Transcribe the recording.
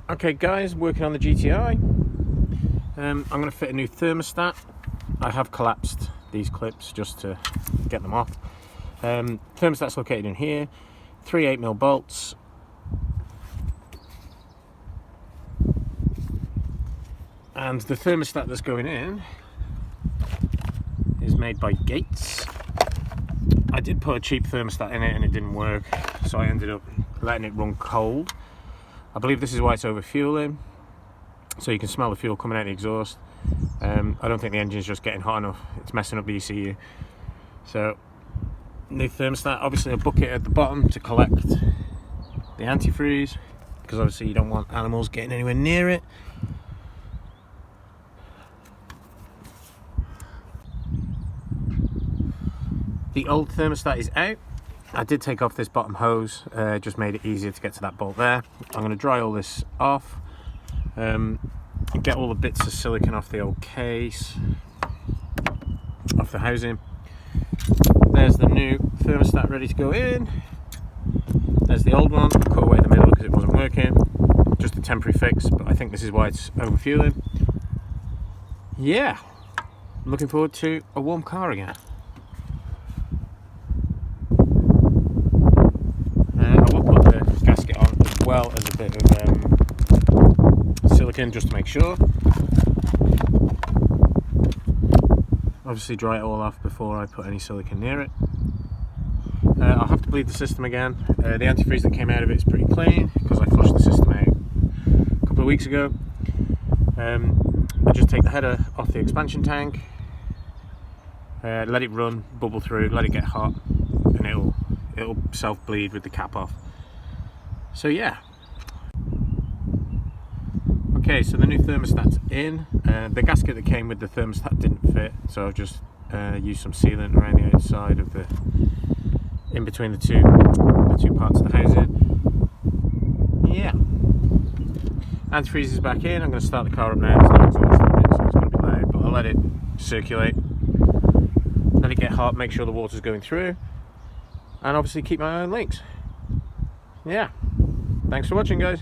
Okay guys, working on the GTI. I'm going to fit a new thermostat. I have collapsed these clips just to get them off. Thermostat's located in here. 3 8mm bolts. And the thermostat that's going in is made by Gates. I did put a cheap thermostat in it and it didn't work, so I ended up letting it run cold. I believe this is why it's overfueling, so you can smell the fuel coming out of the exhaust. I don't think the engine's just getting hot enough, it's messing up the ECU. So, new thermostat, obviously a bucket at the bottom to collect the antifreeze, because obviously you don't want animals getting anywhere near it. The old thermostat is out. I did take off this bottom hose, just made it easier to get to that bolt there. I'm going to dry all this off, get all the bits of silicone off the old case, off the housing. There's the new thermostat ready to go in. There's the old one, cut away the middle because it wasn't working. Just a temporary fix, but I think this is why it's overfueling. Yeah, I'm looking forward to a warm car again. Gasket on as well as a bit of silicone just to make sure. Obviously dry it all off before I put any silicone near it. I'll have to bleed the system again. The antifreeze that came out of it is pretty clean because I flushed the system out a couple of weeks ago. I just take the header off the expansion tank, let it run, bubble through, let it get hot, and it'll self-bleed with the cap off. So yeah. Okay, so the new thermostat's in. The gasket that came with the thermostat didn't fit, so I've just used some sealant around the outside of in between the two parts of the housing. Yeah. Antifreeze is back in. I'm going to start the car up now. There's no exhaust on it, so it's going to be loud, but I'll let it circulate, let it get hot, make sure the water's going through, and obviously keep my eye on leaks. Yeah. Thanks for watching, guys.